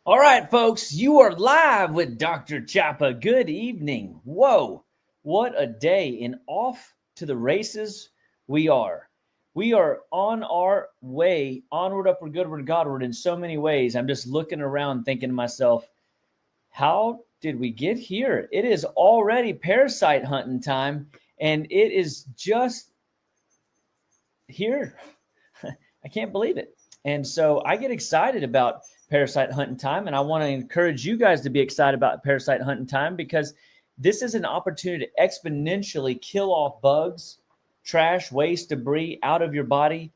All right, folks, you are live with Dr. Chapa. Good evening. Whoa, what a day. And off to the races we are. We are on our way, onward, upward, goodward, Godward in so many ways. I'm just looking around thinking to myself, how did we get here? It is already parasite hunting time, and it is just here. I can't believe it. And so I get excited about parasite hunting time, and I want to encourage you guys to be excited about parasite hunting time because this is an opportunity to exponentially kill off bugs, trash, waste, debris out of your body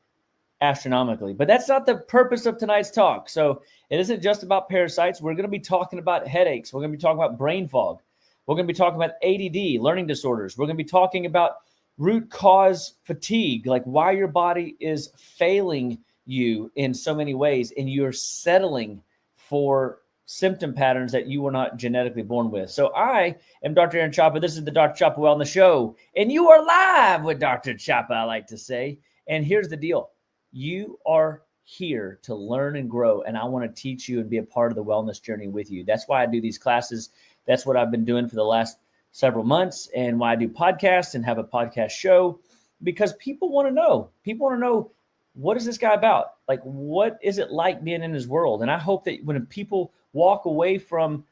astronomically. But that's not the purpose of tonight's talk. So it isn't just about parasites. We're going to be talking about headaches. We're going to be talking about brain fog. We're going to be talking about ADD, learning disorders. We're going to be talking about root cause fatigue, like why your body is failing you in so many ways and you're settling for symptom patterns that you were not genetically born with. So I am Dr. Aaron Chapa. This is the Dr. Chapa Wellness Show, and you are live with Dr. Chapa, I like to say. And here's the deal. You are here to learn and grow, and I want to teach you and be a part of the wellness journey with you. That's why I do these classes. That's what I've been doing for the last several months, and why I do podcasts and have a podcast show, because people want to know. People want to know, what is this guy about? Like, what is it like being in his world? And I hope that when people walk away from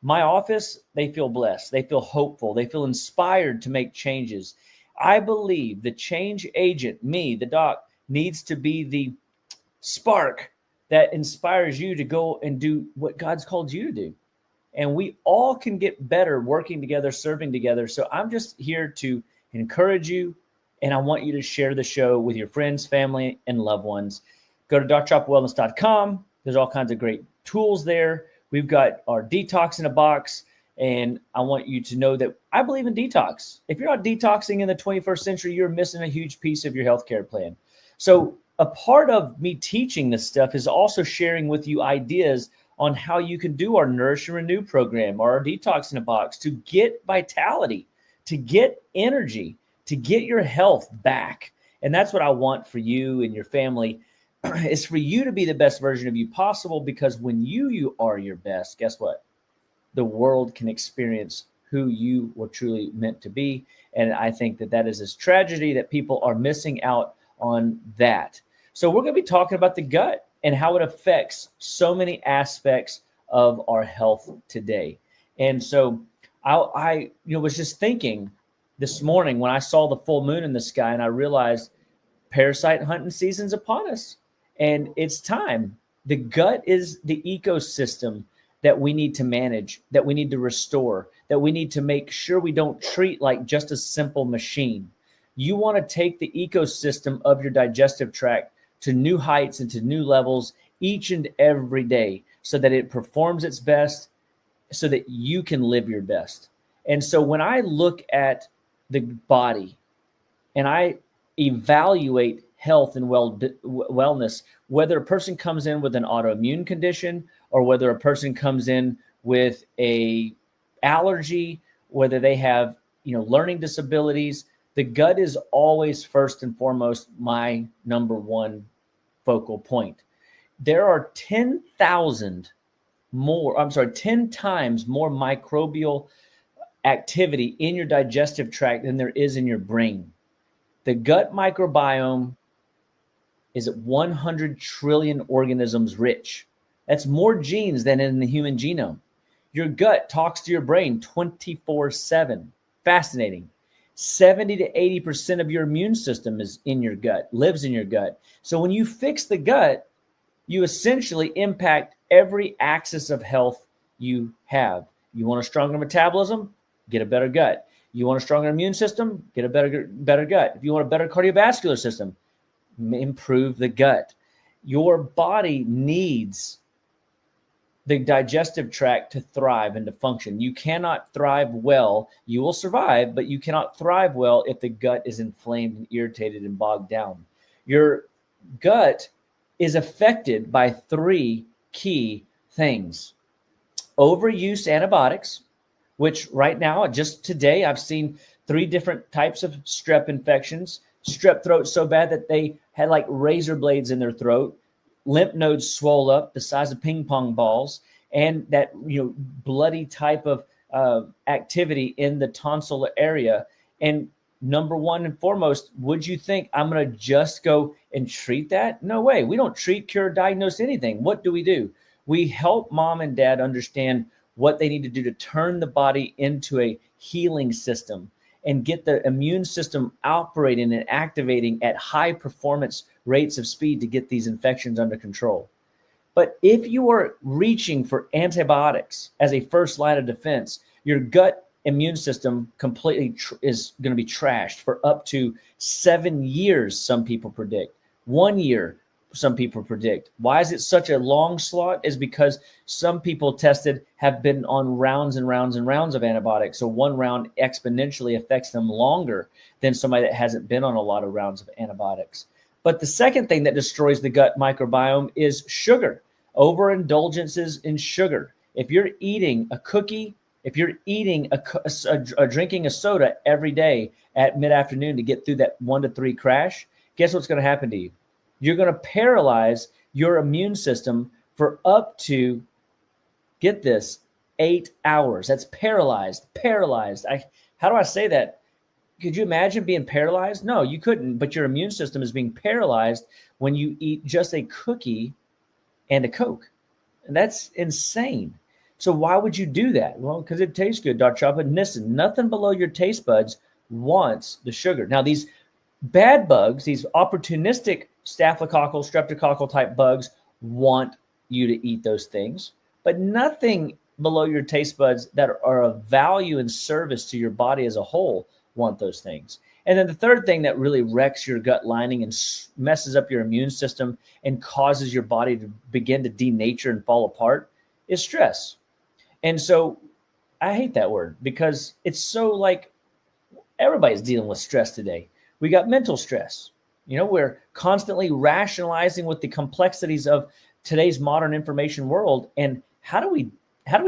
my office, they feel blessed. They feel hopeful. They feel inspired to make changes. I believe the change agent, me, the doc, needs to be the spark that inspires you to go and do what God's called you to do. And we all can get better working together, serving together. So I'm just here to encourage you. And I want you to share the show with your friends, family, and loved ones. Go to drchopawellness.com. There's all kinds of great tools there. We've got our detox in a box. And I want you to know that I believe in detox. If you're not detoxing in the 21st century, you're missing a huge piece of your healthcare plan. So a part of me teaching this stuff is also sharing with you ideas on how you can do our Nourish and Renew program or our detox in a box to get vitality, to get energy, to get your health back. And that's what I want for you and your family, is for you to be the best version of you possible, because when you are your best, guess what? The world can experience who you were truly meant to be. And I think that that is this tragedy that people are missing out on that. So we're going to be talking about the gut and how it affects so many aspects of our health today. And so I was just thinking this morning when I saw the full moon in the sky, and I realized parasite hunting season's upon us, and it's time. The gut is the ecosystem that we need to manage, that we need to restore, that we need to make sure we don't treat like just a simple machine. You want to take the ecosystem of your digestive tract to new heights and to new levels each and every day so that it performs its best, so that you can live your best. And so when I look at the body and I evaluate health and wellness, whether a person comes in with an autoimmune condition or whether a person comes in with a allergy, whether they have, learning disabilities, the gut is always first and foremost my number one focal point. There are 10 times more microbial activity in your digestive tract than there is in your brain. The gut microbiome is 100 trillion organisms rich. That's more genes than in the human genome. Your gut talks to your brain 24/7. Fascinating. 70 to 80% of your immune system is in your gut, lives in your gut. So when you fix the gut, you essentially impact every axis of health you have. You want a stronger metabolism? Get a better gut. You want a stronger immune system? Get a better gut. If you want a better cardiovascular system, improve the gut. Your body needs the digestive tract to thrive and to function. You cannot thrive well. You will survive, but you cannot thrive well if the gut is inflamed and irritated and bogged down. Your gut is affected by three key things. Overuse antibiotics, which right now, just today, I've seen 3 different types of strep infections. Strep throat so bad that they had like razor blades in their throat. Lymph nodes swole up the size of ping pong balls. and that bloody type of activity in the tonsillar area. And number one and foremost, would you think I'm going to just go and treat that? No way. We don't treat, cure, diagnose anything. What do? We help mom and dad understand what they need to do to turn the body into a healing system and get the immune system operating and activating at high performance rates of speed to get these infections under control. But if you are reaching for antibiotics as a first line of defense, your gut immune system completely is going to be trashed for up to 7 years, some people predict. 1 year, some people predict. Why is it such a long slot? Is because some people tested have been on rounds and rounds and rounds of antibiotics. So one round exponentially affects them longer than somebody that hasn't been on a lot of rounds of antibiotics. But the second thing that destroys the gut microbiome is sugar. Overindulgences in sugar. If you're eating a cookie, if you're eating drinking a soda every day at mid-afternoon to get through that 1 to 3 crash, guess what's going to happen to you? You're going to paralyze your immune system for up to, get this, 8 hours. That's paralyzed. How do I say that? Could you imagine being paralyzed? No, you couldn't. But your immune system is being paralyzed when you eat just a cookie and a Coke. And that's insane. So why would you do that? Well, because it tastes good, Dr. Chapa. Listen, nothing below your taste buds wants the sugar. Now, these bad bugs, these opportunistic staphylococcal, streptococcal type bugs want you to eat those things, but nothing below your taste buds that are of value and service to your body as a whole want those things. And then the third thing that really wrecks your gut lining and messes up your immune system and causes your body to begin to denature and fall apart is stress. And so I hate that word because it's so like everybody's dealing with stress today. We got mental stress. We're constantly rationalizing with the complexities of today's modern information world. And how do we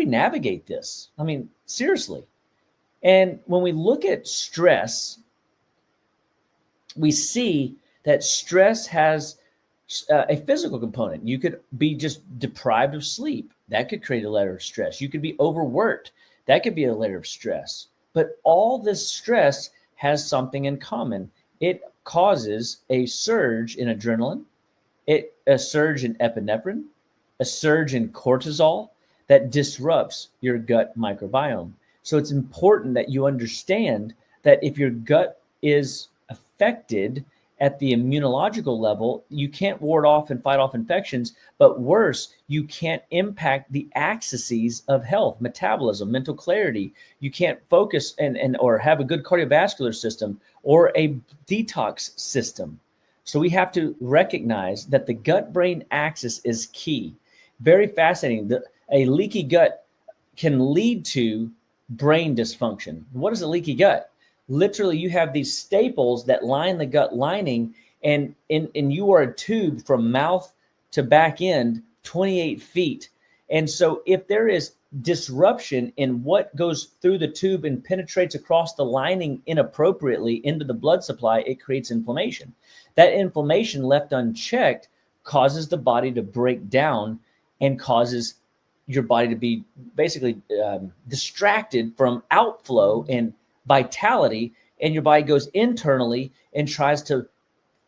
navigate this? I mean, seriously. And when we look at stress, we see that stress has a physical component. You could be just deprived of sleep. That could create a layer of stress. You could be overworked. That could be a layer of stress. But all this stress has something in common. It causes a surge in adrenaline, a surge in epinephrine, a surge in cortisol that disrupts your gut microbiome. So it's important that you understand that if your gut is affected at the immunological level, you can't ward off and fight off infections, but worse, you can't impact the axes of health, metabolism, mental clarity. You can't focus or have a good cardiovascular system or a detox system. So we have to recognize that the gut-brain axis is key. Very fascinating. A leaky gut can lead to brain dysfunction. What is a leaky gut? Literally, you have these staples that line the gut lining, and you are a tube from mouth to back end, 28 feet. And so if there is disruption in what goes through the tube and penetrates across the lining inappropriately into the blood supply, it creates inflammation. That inflammation left unchecked causes the body to break down and causes your body to be basically distracted from outflow and vitality, and your body goes internally and tries to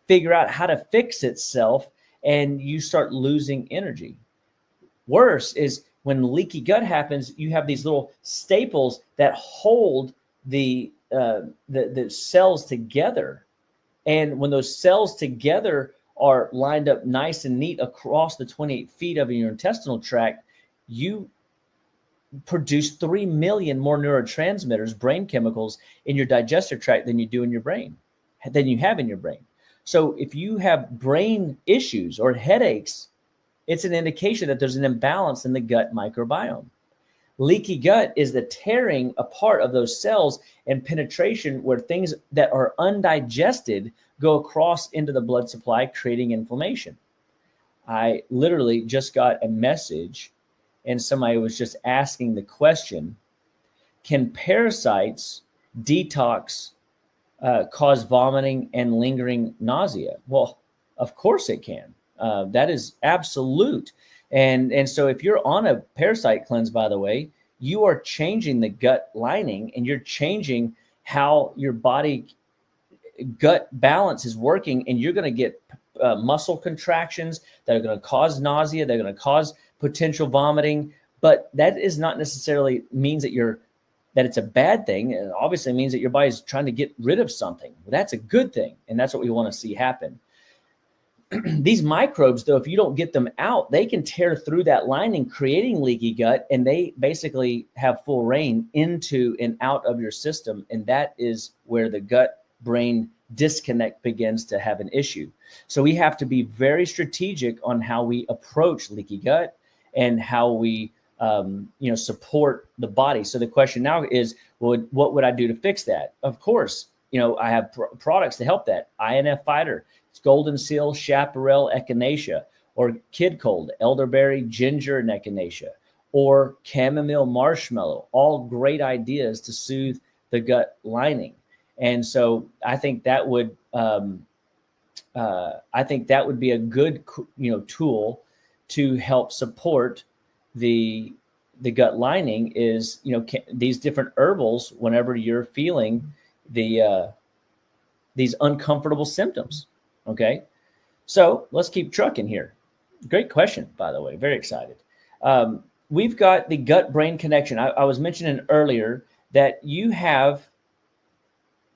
figure out how to fix itself, and you start losing energy. Worse is when leaky gut happens, you have these little staples that hold the cells together. And when those cells together are lined up nice and neat across the 28 feet of your intestinal tract, you produce 3 million more neurotransmitters, brain chemicals in your digestive tract than you do in your brain, than you have in your brain. So if you have brain issues or headaches, it's an indication that there's an imbalance in the gut microbiome. Leaky gut is the tearing apart of those cells and penetration where things that are undigested go across into the blood supply, creating inflammation. I literally just got a message and somebody was just asking the question, can parasites detox cause vomiting and lingering nausea? Well, of course it can. That is absolute. And so if you're on a parasite cleanse, by the way, you are changing the gut lining, and you're changing how your body gut balance is working, and you're going to get muscle contractions that are going to cause nausea. They're going to cause potential vomiting, but that is not necessarily means that it's a bad thing. It obviously means that your body's trying to get rid of something. That's a good thing, and that's what we want to see happen. These microbes, though, if you don't get them out, they can tear through that lining, creating leaky gut, and they basically have full reign into and out of your system. And that is where the gut-brain disconnect begins to have an issue. So we have to be very strategic on how we approach leaky gut and how we support the body. So the question now is, well, what would I do to fix that? Of course, I have products to help that. INF Fighter, it's Golden Seal, Chaparral, Echinacea, or Kid Cold, Elderberry, Ginger, and Echinacea, or Chamomile, Marshmallow, all great ideas to soothe the gut lining. And so I think that would be a good tool to help support the gut lining is these different herbals whenever you're feeling these uncomfortable symptoms. Okay, so let's keep trucking here. Great question, by the way. Very excited. We've got the gut-brain connection. I was mentioning earlier that you have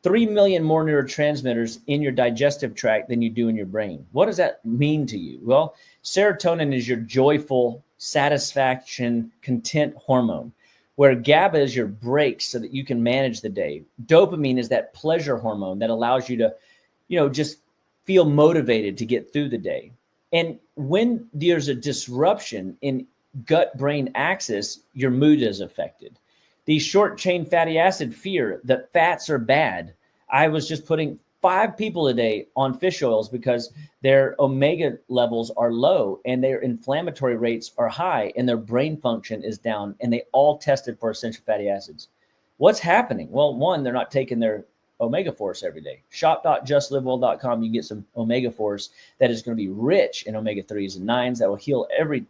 3 million more neurotransmitters in your digestive tract than you do in your brain. What does that mean to you? Well, serotonin is your joyful, satisfaction, content hormone, where GABA is your brakes so that you can manage the day. Dopamine is that pleasure hormone that allows you to, just feel motivated to get through the day. And when there's a disruption in gut-brain axis, your mood is affected. The short chain fatty acid fear that fats are bad. I was just putting 5 people a day on fish oils because their omega levels are low and their inflammatory rates are high and their brain function is down, and they all tested for essential fatty acids. What's happening? Well, one, they're not taking their omega force every day. Shop.justlivewell.com. You can get some omega force that is going to be rich in omega 3s and 9s that will heal every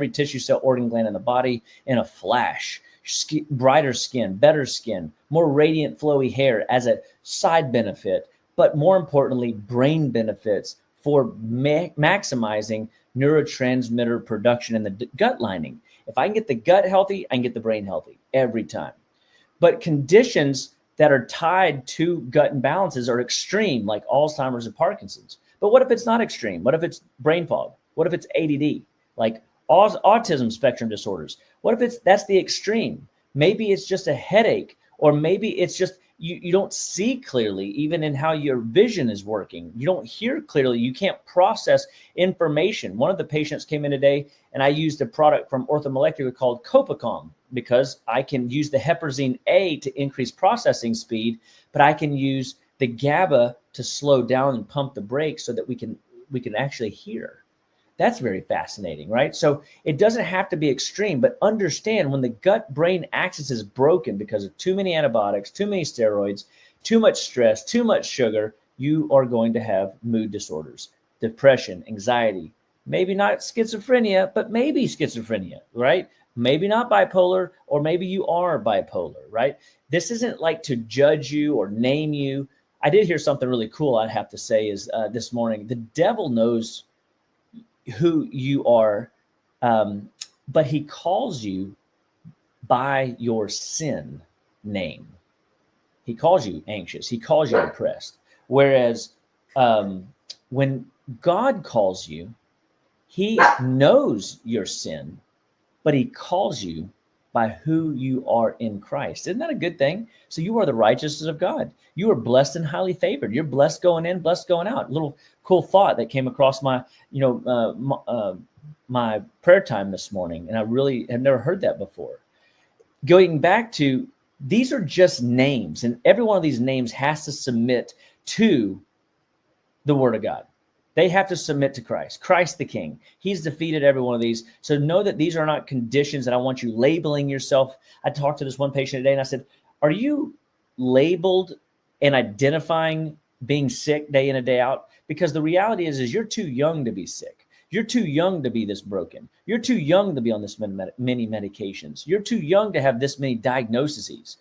tissue, cell, organ, gland in the body in a flash. Brighter skin, better skin, more radiant, flowy hair as a side benefit, but more importantly, brain benefits for maximizing neurotransmitter production in the gut lining. If I can get the gut healthy, I can get the brain healthy every time. But conditions that are tied to gut imbalances are extreme, like Alzheimer's and Parkinson's. But what if it's not extreme? What if it's brain fog? What if it's ADD, like autism spectrum disorders? What if that's the extreme? Maybe it's just a headache, or maybe it's just you don't see clearly, even in how your vision is working. You don't hear clearly. You can't process information. One of the patients came in today, and I used a product from Orthomolecular called Copacom because I can use the Heparazine A to increase processing speed, but I can use the GABA to slow down and pump the brakes so that we can actually hear. That's very fascinating, right? So it doesn't have to be extreme, but understand when the gut-brain axis is broken because of too many antibiotics, too many steroids, too much stress, too much sugar, you are going to have mood disorders, depression, anxiety, maybe not schizophrenia, but maybe schizophrenia, right? Maybe not bipolar, or maybe you are bipolar, right? This isn't like to judge you or name you. I did hear something really cool I'd have to say is this morning, the devil knows who you are, but he calls you by your sin name. He calls you anxious. He calls you depressed. Whereas when God calls you, he knows your sin, but he calls you by who you are in Christ. Isn't that a good thing? So you are the righteousness of God. You are blessed and highly favored. You're blessed going in, blessed going out. A little cool thought that came across my, my prayer time this morning, and I really have never heard that before. Going back to, these are just names, and every one of these names has to submit to the Word of God. They have to submit to Christ the King. He's defeated every one of these. So know that these are not conditions that I want you labeling yourself. I talked to this one patient today and I said, are you labeled and identifying being sick day in and day out? Because the reality is you're too young to be sick. You're too young to be this broken. You're too young to be on this many medications. You're too young to have this many diagnoses.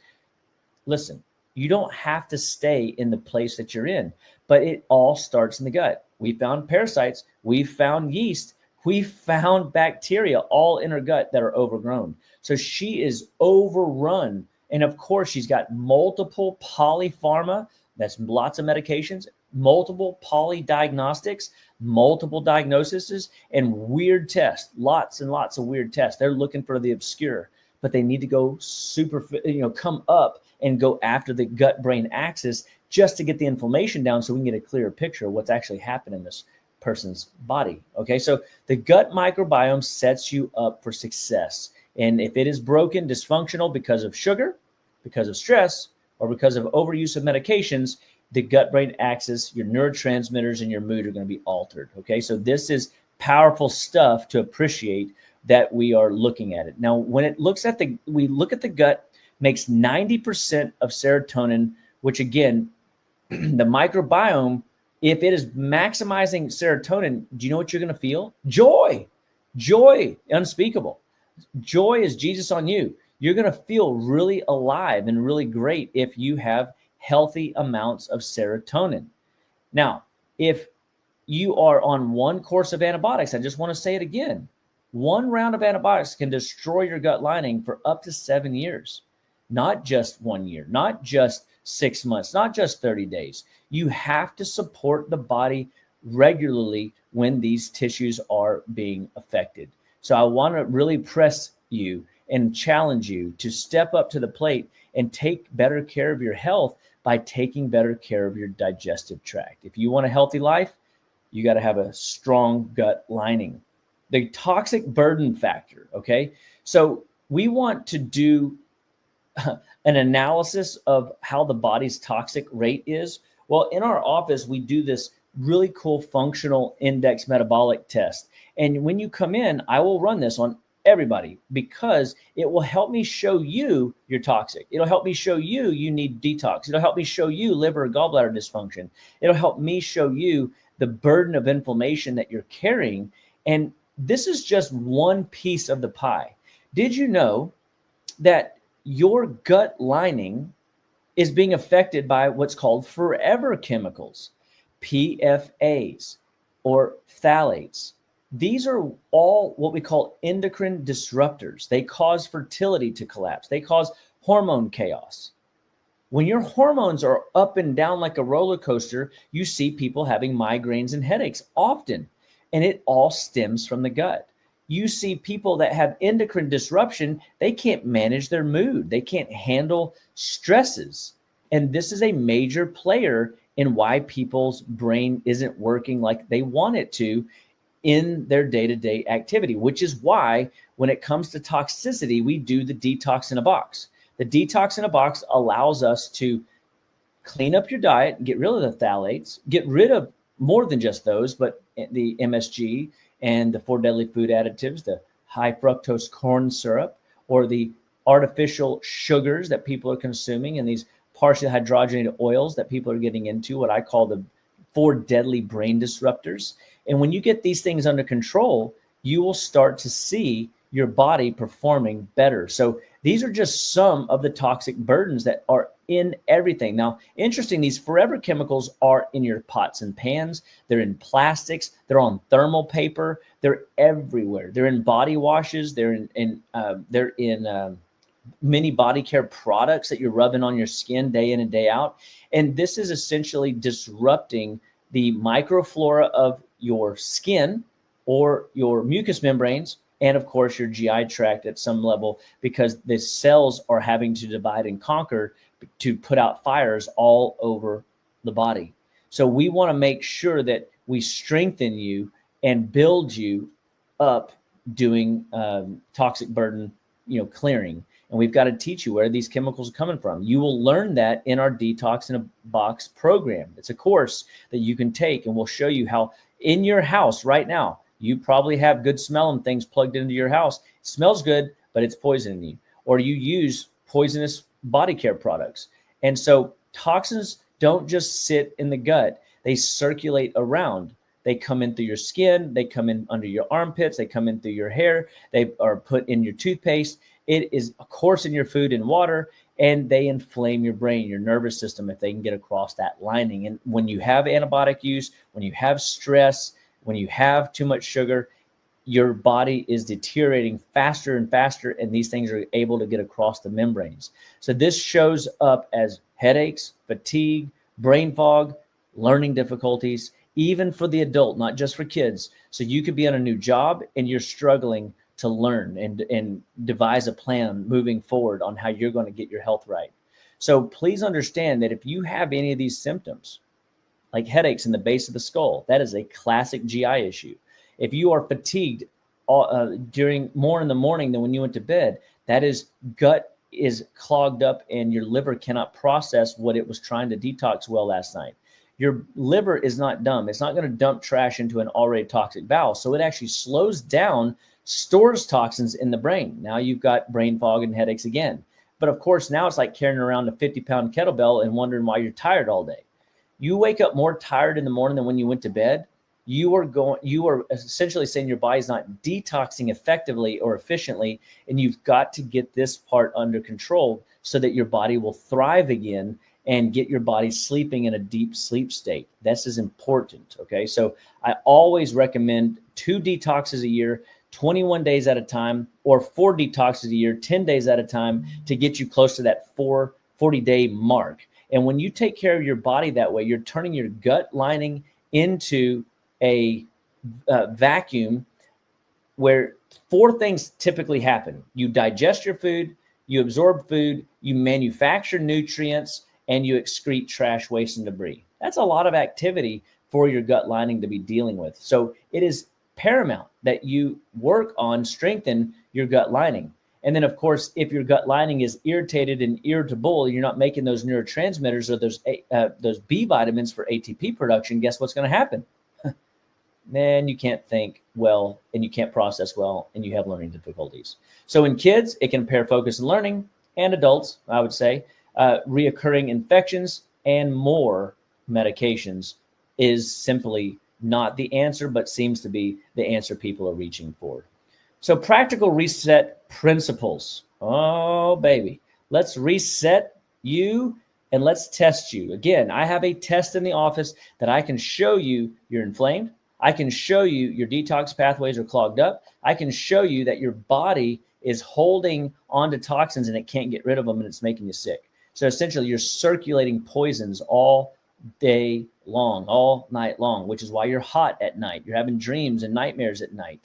Listen, you don't have to stay in the place that you're in, but it all starts in the gut. We found parasites, we found yeast, we found bacteria all in her gut that are overgrown. So she is overrun. And of course, she's got multiple polypharma, that's lots of medications, multiple polydiagnostics, multiple diagnoses, and weird tests, lots and lots of weird tests. They're looking for the obscure, but they need to go come up and go after the gut-brain axis just to get the inflammation down so we can get a clearer picture of what's actually happening in this person's body. Okay, so the gut microbiome sets you up for success. And if it is broken, dysfunctional because of sugar, because of stress, or because of overuse of medications, the gut-brain axis, your neurotransmitters, and your mood are going to be altered. Okay, so this is powerful stuff to appreciate that we are looking at it. Now, when it looks at we look at the gut, makes 90% of serotonin, which again, the microbiome, if it is maximizing serotonin, do you know what you're going to feel? Joy, unspeakable. Joy is Jesus on you. You're going to feel really alive and really great if you have healthy amounts of serotonin. Now, if you are on one course of antibiotics, I just want to say it again. One round of antibiotics can destroy your gut lining for up to 7 years. Not just 1 year, not just 6 months, not just 30 days. You have to support the body regularly when these tissues are being affected. So I want to really press you and challenge you to step up to the plate and take better care of your health by taking better care of your digestive tract. If you want a healthy life, you got to have a strong gut lining. The toxic burden factor, okay? So we want to do an analysis of how the body's toxic rate is. Well, in our office, we do this really cool functional index metabolic test. And when you come in, I will run this on everybody because it will help me show you you're toxic. It'll help me show you need detox. It'll help me show you liver or gallbladder dysfunction. It'll help me show you the burden of inflammation that you're carrying. And this is just one piece of the pie. Did you know that your gut lining is being affected by what's called forever chemicals, PFAs or phthalates? These are all what we call endocrine disruptors. They cause fertility to collapse. They cause hormone chaos. When your hormones are up and down like a roller coaster, you see people having migraines and headaches often, and it all stems from the gut. You see people that have endocrine disruption, they can't manage their mood. They can't handle stresses. And this is a major player in why people's brain isn't working like they want it to in their day-to-day activity, which is why when it comes to toxicity, we do the detox in a box. The detox in a box allows us to clean up your diet, get rid of the phthalates, get rid of more than just those, but the MSG and the 4 deadly food additives, the high fructose corn syrup, or the artificial sugars that people are consuming, and these partially hydrogenated oils that people are getting into, what I call the 4 deadly brain disruptors. And when you get these things under control, you will start to see your body performing better. So these are just some of the toxic burdens that are in everything. Now, interesting, these forever chemicals are in your pots and pans. They're in plastics. They're on thermal paper. They're everywhere. They're in body washes. They're in many body care products that you're rubbing on your skin day in and day out. And this is essentially disrupting the microflora of your skin or your mucous membranes, and of course your GI tract at some level, because the cells are having to divide and conquer to put out fires all over the body. So we want to make sure that we strengthen you and build you up doing toxic burden, clearing. And we've got to teach you where these chemicals are coming from. You will learn that in our Detox in a Box program. It's a course that you can take, and we'll show you how in your house right now, you probably have good smelling things plugged into your house. It smells good, but it's poisoning you. Or you use poisonous body care products. And so toxins don't just sit in the gut. They circulate around. They come in through your skin. They come in under your armpits. They come in through your hair. They are put in your toothpaste. It is, of course, in your food and water, and they inflame your brain, your nervous system, if they can get across that lining. And when you have antibiotic use, when you have stress, when you have too much sugar, your body is deteriorating faster and faster, and these things are able to get across the membranes. So this shows up as headaches, fatigue, brain fog, learning difficulties, even for the adult, not just for kids. So you could be on a new job and you're struggling to learn and devise a plan moving forward on how you're going to get your health right. So please understand that if you have any of these symptoms, like headaches in the base of the skull, that is a classic GI issue. If you are fatigued during more in the morning than when you went to bed, that is gut is clogged up and your liver cannot process what it was trying to detox well last night. Your liver is not dumb. It's not going to dump trash into an already toxic bowel. So it actually slows down, stores toxins in the brain. Now you've got brain fog and headaches again. But of course, now it's like carrying around a 50-pound kettlebell and wondering why you're tired all day. You wake up more tired in the morning than when you went to bed. You are essentially saying your body's not detoxing effectively or efficiently, and you've got to get this part under control so that your body will thrive again and get your body sleeping in a deep sleep state. This is important, okay? So I always recommend 2 detoxes a year, 21 days at a time, or 4 detoxes a year, 10 days at a time, to get you close to that 40-day mark. And when you take care of your body that way, you're turning your gut lining into a vacuum where 4 things typically happen. You digest your food, you absorb food, you manufacture nutrients, and you excrete trash, waste, and debris. That's a lot of activity for your gut lining to be dealing with. So it is paramount that you work on strengthen your gut lining. And then, of course, if your gut lining is irritated and irritable, you're not making those neurotransmitters or those B vitamins for ATP production, guess what's going to happen? Then you can't think well and you can't process well and you have learning difficulties. So in kids, it can impair focus and learning, and adults, I would say, reoccurring infections and more medications is simply not the answer, but seems to be the answer people are reaching for. So practical reset principles. Oh, baby. Let's reset you and let's test you. Again, I have a test in the office that I can show you you're inflamed. I can show you your detox pathways are clogged up. I can show you that your body is holding onto toxins and it can't get rid of them and it's making you sick. So essentially you're circulating poisons all day long, all night long, which is why you're hot at night. You're having dreams and nightmares at night.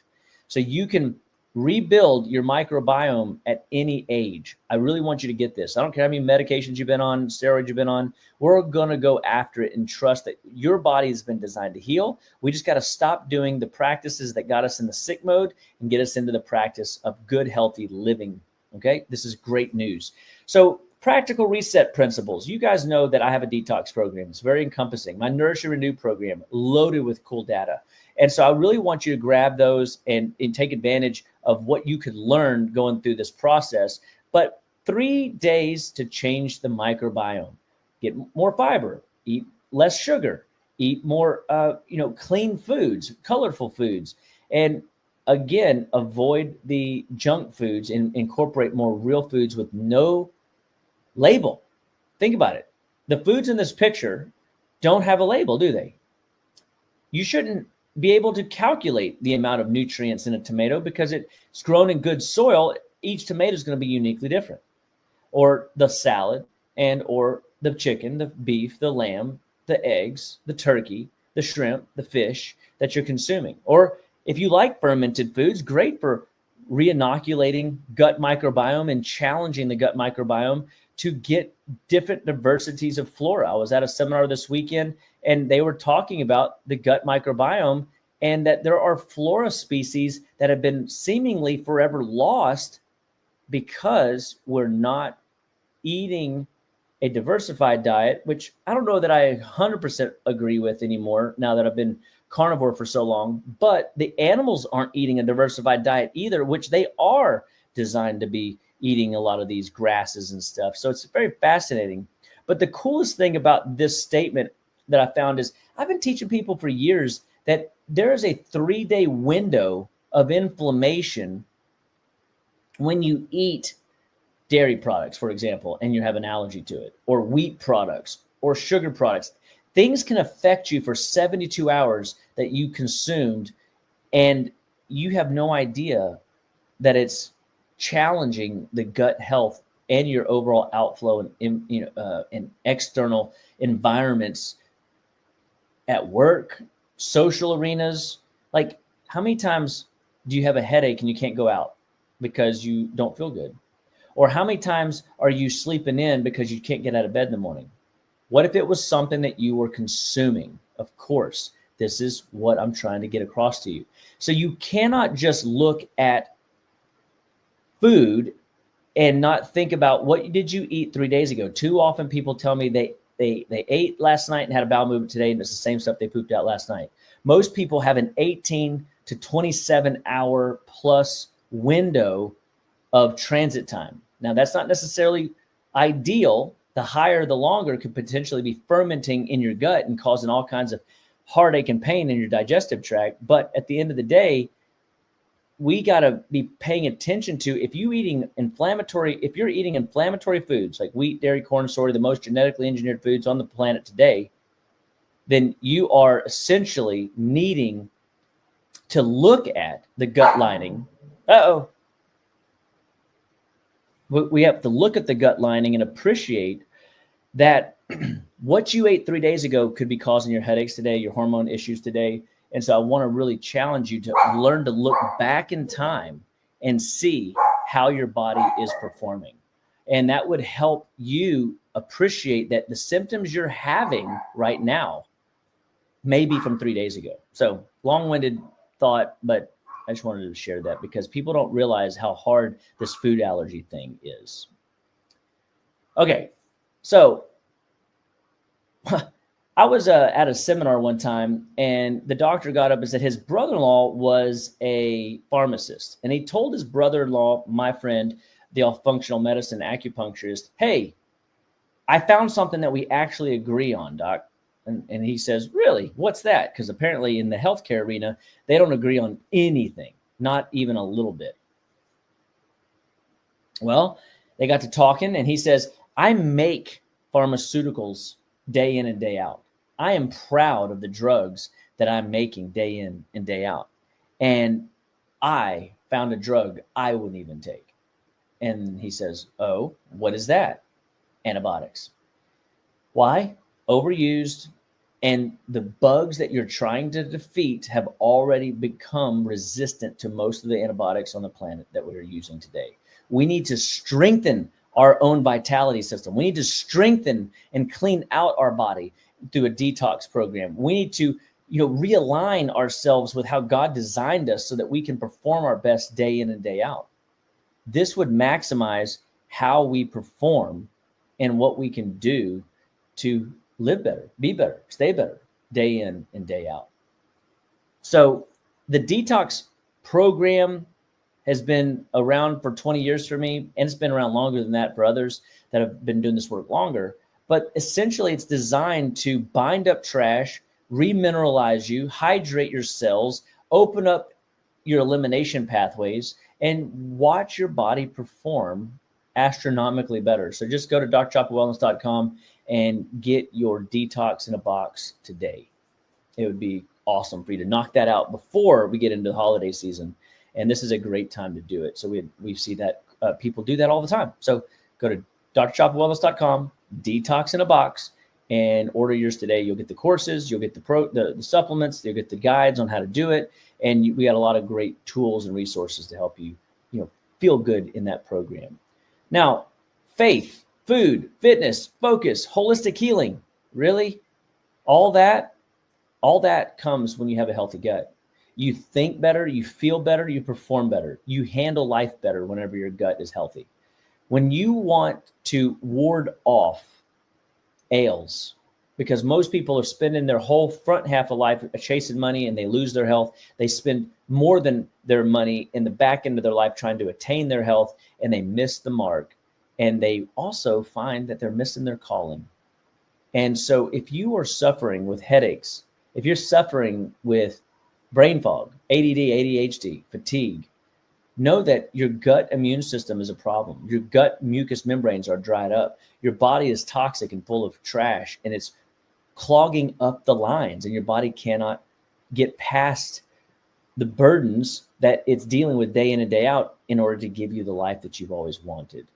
So you can rebuild your microbiome at any age. I really want you to get this. I don't care how many medications you've been on, steroids you've been on. We're going to go after it and trust that your body has been designed to heal. We just got to stop doing the practices that got us in the sick mode and get us into the practice of good, healthy living. Okay, this is great news. So practical reset principles. You guys know that I have a detox program. It's very encompassing. My Nourish and Renew program, loaded with cool data. And so I really want you to grab those and take advantage of what you could learn going through this process. But 3 days to change the microbiome. Get more fiber, eat less sugar, eat more clean foods, colorful foods. And again, avoid the junk foods and incorporate more real foods with no label. Think about it. The foods in this picture don't have a label, do they? You shouldn't be able to calculate the amount of nutrients in a tomato because it's grown in good soil. Each tomato is going to be uniquely different. Or the salad and or the chicken, the beef, the lamb, the eggs, the turkey, the shrimp, the fish that you're consuming. Or if you like fermented foods, great for re-inoculating gut microbiome and challenging the gut microbiome to get different diversities of flora. I was at a seminar this weekend and they were talking about the gut microbiome and that there are flora species that have been seemingly forever lost because we're not eating a diversified diet, which I don't know that I 100% agree with anymore now that I've been carnivore for so long, but the animals aren't eating a diversified diet either, which they are designed to be eating a lot of these grasses and stuff. So it's very fascinating. But the coolest thing about this statement that I found is I've been teaching people for years that there is a 3-day window of inflammation when you eat dairy products, for example, and you have an allergy to it, or wheat products, or sugar products. Things can affect you for 72 hours that you consumed, and you have no idea that it's challenging the gut health and your overall outflow and external environments at work, social arenas. Like, how many times do you have a headache and you can't go out because you don't feel good? Or how many times are you sleeping in because you can't get out of bed in the morning? What if it was something that you were consuming? Of course, this is what I'm trying to get across to you. So you cannot just look at food and not think about what did you eat 3 days ago. Too often people tell me they ate last night and had a bowel movement today, and it's the same stuff they pooped out last night. Most people have an 18 to 27 hour plus window of transit time. Now, that's not necessarily ideal. The higher, the longer could potentially be fermenting in your gut and causing all kinds of heartache and pain in your digestive tract. But at the end of the day, we got to be paying attention to if you're eating inflammatory foods like wheat, dairy, corn, soy, the most genetically engineered foods on the planet today, then you are essentially needing to look at the gut lining. We have to look at the gut lining and appreciate that what you ate 3 days ago could be causing your headaches today, your hormone issues today. And so I want to really challenge you to learn to look back in time and see how your body is performing. And that would help you appreciate that the symptoms you're having right now may be from 3 days ago. So long-winded thought, but I just wanted to share that because people don't realize how hard this food allergy thing is. Okay, so I was at a seminar one time, and the doctor got up and said his brother-in-law was a pharmacist. And he told his brother-in-law, my friend, the functional medicine acupuncturist, hey, I found something that we actually agree on, doc. And he says, really? What's that? Because apparently in the healthcare arena, they don't agree on anything, not even a little bit. Well, they got to talking, and he says, I make pharmaceuticals day in and day out. I am proud of the drugs that I'm making day in and day out. And I found a drug I wouldn't even take. And he says, oh, what is that? Antibiotics. Why? Overused. And the bugs that you're trying to defeat have already become resistant to most of the antibiotics on the planet that we're using today. We need to strengthen our own vitality system. We need to strengthen and clean out our body through a detox program. We need to, realign ourselves with how God designed us so that we can perform our best day in and day out. This would maximize how we perform and what we can do to live better, be better, stay better, day in and day out. So the detox program has been around for 20 years for me, and it's been around longer than that for others that have been doing this work longer. But essentially, it's designed to bind up trash, remineralize you, hydrate your cells, open up your elimination pathways, and watch your body perform astronomically better. So just go to drchapawellness.com and get your detox in a box today. It would be awesome for you to knock that out before we get into the holiday season. And this is a great time to do it. So we see that people do that all the time. So go to drchapawellness.com, detox in a box, and order yours today. You'll get the courses, you'll get the supplements, you'll get the guides on how to do it. And we got a lot of great tools and resources to help you, feel good in that program. Now, faith, food, fitness, focus, holistic healing, really, all that comes when you have a healthy gut. You think better, you feel better, you perform better, you handle life better whenever your gut is healthy. When you want to ward off ails, because most people are spending their whole front half of life chasing money and they lose their health. They spend more than their money in the back end of their life trying to attain their health, and they miss the mark. And they also find that they're missing their calling. And so if you are suffering with headaches, If you're suffering with brain fog, ADD, ADHD, fatigue, know that your gut immune system is a problem. Your gut mucous membranes are dried up. Your body is toxic and full of trash, and it's clogging up the lines, and your body cannot get past the burdens that it's dealing with day in and day out in order to give you the life that you've always wanted.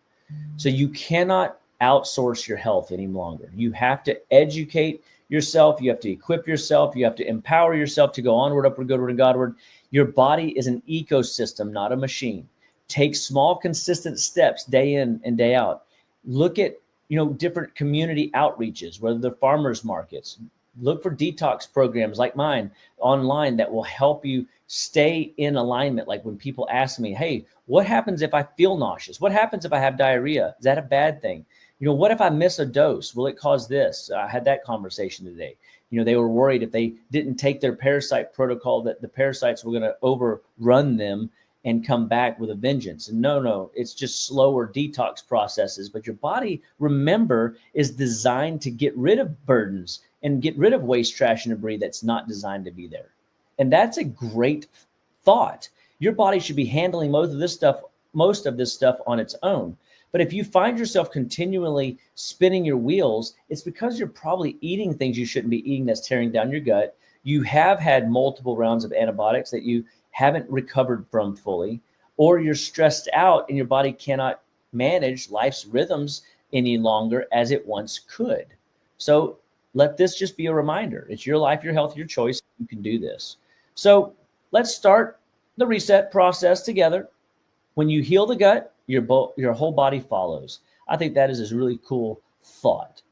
So you cannot outsource your health any longer. You have to educate yourself. You have to equip yourself. You have to empower yourself to go onward, upward, goodward, and Godward. Your body is an ecosystem, not a machine. Take small, consistent steps day in and day out. Look at, different community outreaches, whether they're farmers markets. Look for detox programs like mine online that will help you stay in alignment. Like when people ask me, hey, what happens if I feel nauseous? What happens if I have diarrhea? Is that a bad thing? What if I miss a dose? Will it cause this? I had that conversation today. They were worried if they didn't take their parasite protocol that the parasites were going to overrun them and come back with a vengeance. And no, it's just slower detox processes. But your body, remember, is designed to get rid of burdens and get rid of waste, trash, and debris that's not designed to be there. And that's a great thought. Your body should be handling most of this stuff on its own. But if you find yourself continually spinning your wheels, it's because you're probably eating things you shouldn't be eating that's tearing down your gut. You have had multiple rounds of antibiotics that you haven't recovered from fully, or you're stressed out and your body cannot manage life's rhythms any longer as it once could. So let this just be a reminder. It's your life, your health, your choice. You can do this. So let's start the reset process together. When you heal the gut, your whole body follows. I think that is a really cool thought.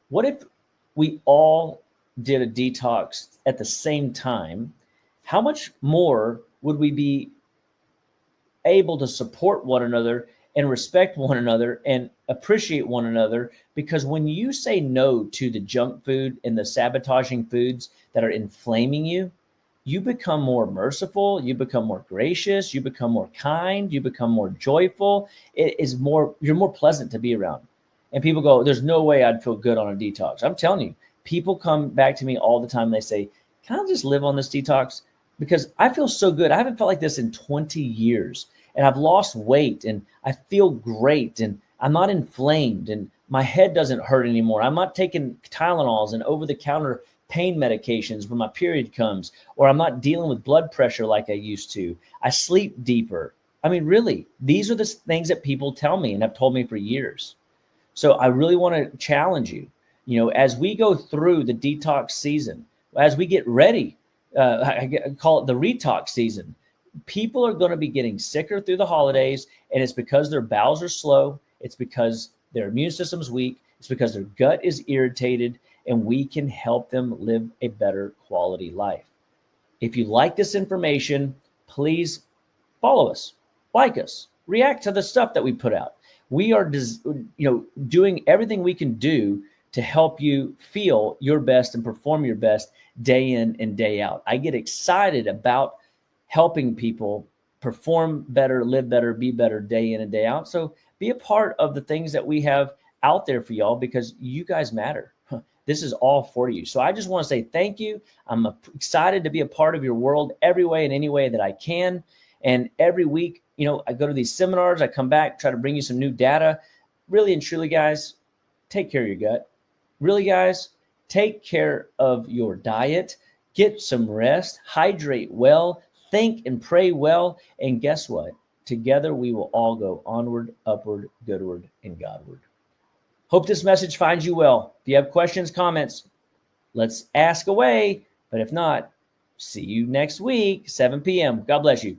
What if we all did a detox at the same time? How much more would we be able to support one another and respect one another and appreciate one another? Because when you say no to the junk food and the sabotaging foods that are inflaming you, you become more merciful, you become more gracious, you become more kind, you become more joyful. You're more pleasant to be around. And people go, there's no way I'd feel good on a detox. I'm telling you, people come back to me all the time. They say, can I just live on this detox? Because I feel so good. I haven't felt like this in 20 years. And I've lost weight and I feel great and I'm not inflamed and my head doesn't hurt anymore. I'm not taking Tylenols and over-the-counter pain medications when my period comes, or I'm not dealing with blood pressure like I used to. I sleep deeper. I mean, really, these are the things that people tell me and have told me for years. So I really want to challenge you, as we go through the detox season, as we get ready, I call it the retox season, people are going to be getting sicker through the holidays, and it's because their bowels are slow. It's because their immune system's weak. It's because their gut is irritated, and we can help them live a better quality life. If you like this information, please follow us, like us, react to the stuff that we put out. We are, doing everything we can do to help you feel your best and perform your best day in and day out. I get excited about helping people perform better, live better, be better day in and day out. So be a part of the things that we have out there for y'all, because you guys matter. This is all for you. So I just want to say thank you. I'm excited to be a part of your world every way and any way that I can. And every week, I go to these seminars, I come back, try to bring you some new data. Really and truly, guys, take care of your gut. Really, guys, take care of your diet. Get some rest, hydrate well, think and pray well. And guess what? Together, we will all go onward, upward, goodward, and Godward. Hope this message finds you well. If you have questions, comments, let's ask away. But if not, see you next week, 7 p.m. God bless you.